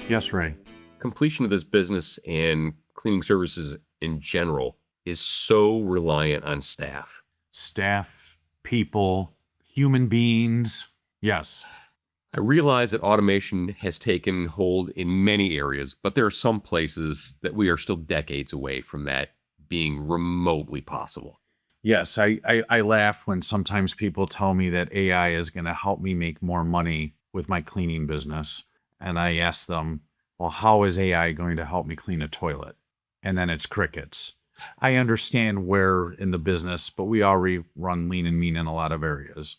Yes, Ray. Completion of this business and cleaning services in general is so reliant on staff. Staff, people, human beings. Yes. I realize that automation has taken hold in many areas, but there are some places that we are still decades away from that being remotely possible. Yes, I laugh when sometimes people tell me that AI is going to help me make more money with my cleaning business. And I ask them, well, how is AI going to help me clean a toilet? And then it's crickets. I understand where in the business, but we already run lean and mean in a lot of areas.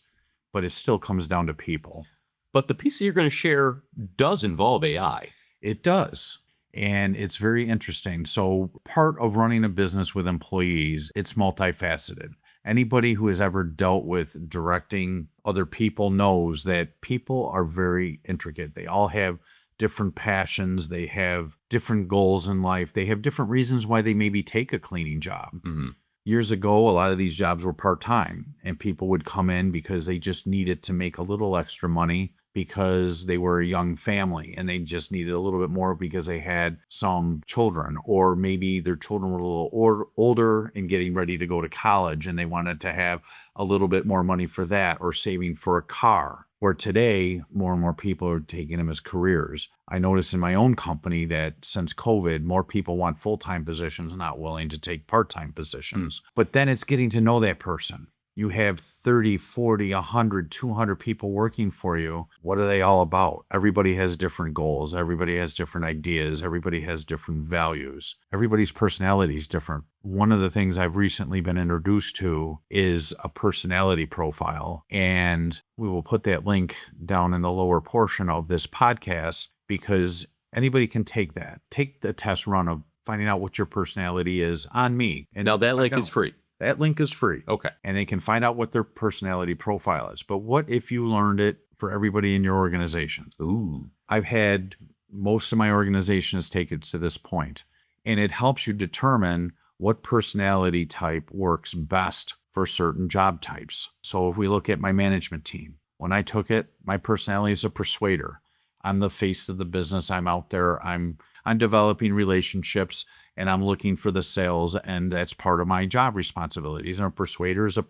But it still comes down to people. But the piece that you're going to share does involve AI. It does. And it's very interesting. So part of running a business with employees, it's multifaceted. Anybody who has ever dealt with directing other people knows that people are very intricate. They all have different passions. They have different goals in life. They have different reasons why they maybe take a cleaning job. Mm-hmm. Years ago, a lot of these jobs were part-time, and people would come in because they just needed to make a little extra money because they were a young family and they just needed a little bit more because they had some children, or maybe their children were a little older and getting ready to go to college and they wanted to have a little bit more money for that, or saving for a car. Where today, more and more people are taking them as careers. I notice in my own company that since COVID, more people want full-time positions, not willing to take part-time positions. But then it's getting to know that person. You have 30, 40, 100, 200 people working for you. What are they all about? Everybody has different goals. Everybody has different ideas. Everybody has different values. Everybody's personality is different. One of the things I've recently been introduced to is a personality profile. And we will put that link down in the lower portion of this podcast because anybody can take that. Take the test run of finding out what your personality is on me. And now that link is free. That link is free. Okay. And they can find out what their personality profile is. But what if you learned it for everybody in your organization? Ooh. I've had most of my organizations take it to this point, and it helps you determine what personality type works best for certain job types. So if we look at my management team, when I took it, my personality is a persuader. I'm the face of the business. I'm out there. I'm developing relationships, and I'm looking for the sales, and that's part of my job responsibilities. And a persuader is a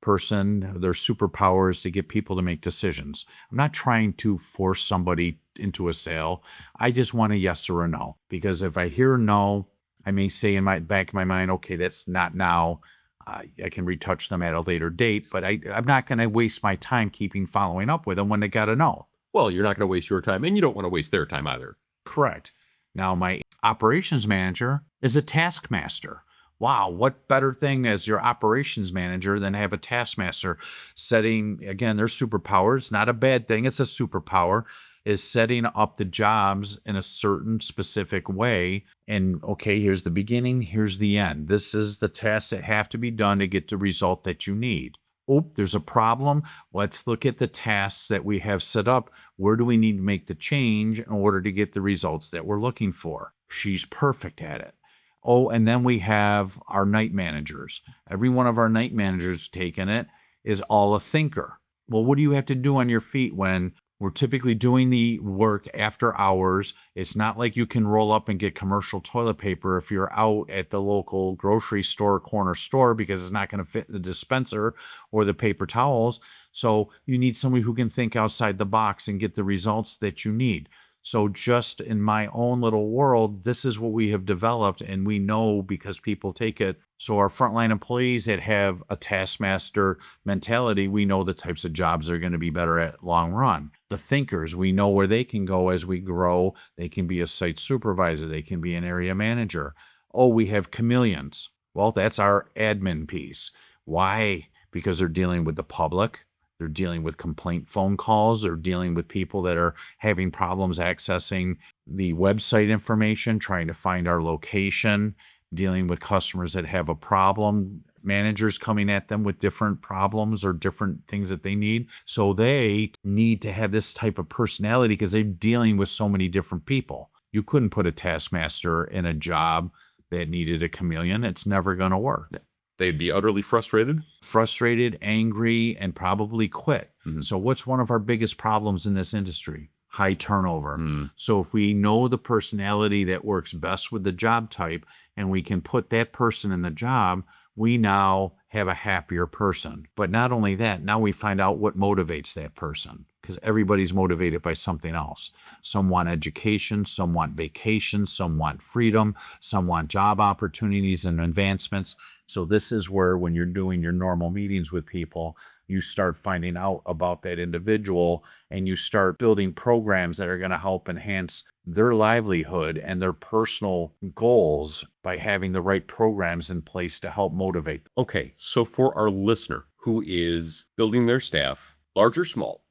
person, their superpower is to get people to make decisions. I'm not trying to force somebody into a sale. I just want a yes or a no, because if I hear no, I may say in my back of my mind, okay, that's not now. I can retouch them at a later date, but I'm not going to waste my time following up with them when they got a no. Well, you're not going to waste your time, and you don't want to waste their time either. Correct. Now, my operations manager is a taskmaster. Wow, what better thing as your operations manager than have a taskmaster setting, again, their superpower. It's not a bad thing, it's a superpower, is setting up the jobs in a certain specific way. And okay, here's the beginning, here's the end. This is the tasks that have to be done to get the result that you need. Oh, there's a problem. Let's look at the tasks that we have set up. Where do we need to make the change in order to get the results that we're looking for? She's perfect at it. Oh, and then we have our night managers. Every one of our night managers taking it is all a thinker. Well, what do you have to do on your feet when we're typically doing the work after hours? It's not like you can roll up and get commercial toilet paper if you're out at the local grocery store, corner store, because it's not going to fit in the dispenser or the paper towels. So you need somebody who can think outside the box and get the results that you need. So just in my own little world, this is what we have developed, and we know because people take it. So our frontline employees that have a taskmaster mentality, we know the types of jobs they're going to be better at long run. The thinkers, we know where they can go as we grow. They can be a site supervisor. They can be an area manager. Oh, we have chameleons. Well, that's our admin piece. Why? Because they're dealing with the public. They're dealing with complaint phone calls. They're dealing with people that are having problems accessing the website information, trying to find our location, dealing with customers that have a problem, managers coming at them with different problems or different things that they need. So they need to have this type of personality because they're dealing with so many different people. You couldn't put a taskmaster in a job that needed a chameleon. It's never going to work. They'd be utterly frustrated? Frustrated, angry, and probably quit. Mm-hmm. So what's one of our biggest problems in this industry? high turnover. So if we know the personality that works best with the job type and we can put that person in the job, we now have a happier person. But not only that, now we find out what motivates that person, because everybody's motivated by something else. Some want education, some want vacation, some want freedom, some want job opportunities and advancements. So this is where, when you're doing your normal meetings with people, you start finding out about that individual and you start building programs that are going to help enhance their livelihood and their personal goals by having the right programs in place to help motivate them. Okay, so for our listener who is building their staff, large or small,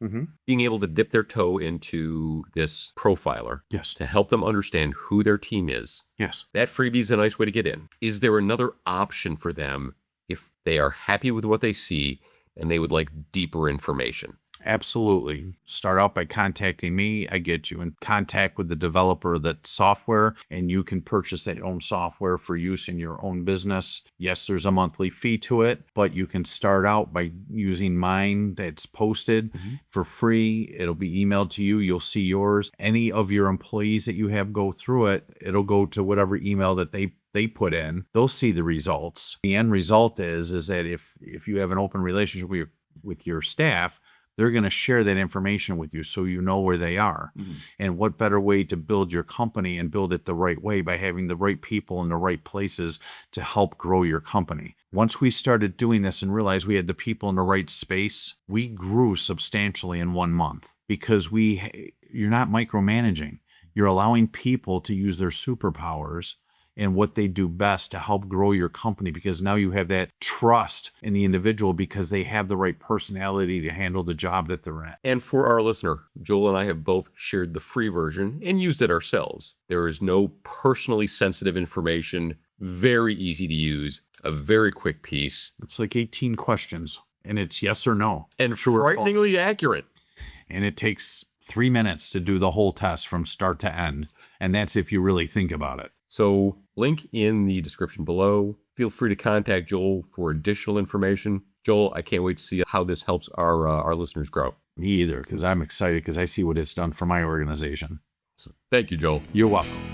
being able to dip their toe into this profiler Yes. to help them understand who their team is, Yes. that freebie is a nice way to get in. Is there another option for them if they are happy with what they see and they would like deeper information? Absolutely. Start out by contacting me. I get you in contact with the developer of that software, and you can purchase that own software for use in your own business. Yes, there's a monthly fee to it, but you can start out by using mine that's posted for free. It'll be emailed to you. You'll see yours. Any of your employees that you have go through it, it'll go to whatever email that they put in. They'll see the results. The end result is that if you have an open relationship with your staff, they're going to share that information with you so you know where they are. And what better way to build your company and build it the right way by having the right people in the right places to help grow your company. Once we started doing this and realized we had the people in the right space, we grew substantially in 1 month, because you're not micromanaging. You're allowing people to use their superpowers and what they do best to help grow your company, because now you have that trust in the individual because they have the right personality to handle the job that they're in. And for our listener, Joel and I have both shared the free version and used it ourselves. There is no personally sensitive information, very easy to use, a very quick piece. It's like 18 questions, and it's yes or no. And True or false. frighteningly accurate. And it takes 3 minutes to do the whole test from start to end. And that's if you really think about it. So link in the description below. Feel free to contact Joel for additional information. Joel, I can't wait to see how this helps our listeners grow. Me either, because I'm excited because I see what it's done for my organization. So thank you, Joel. You're welcome.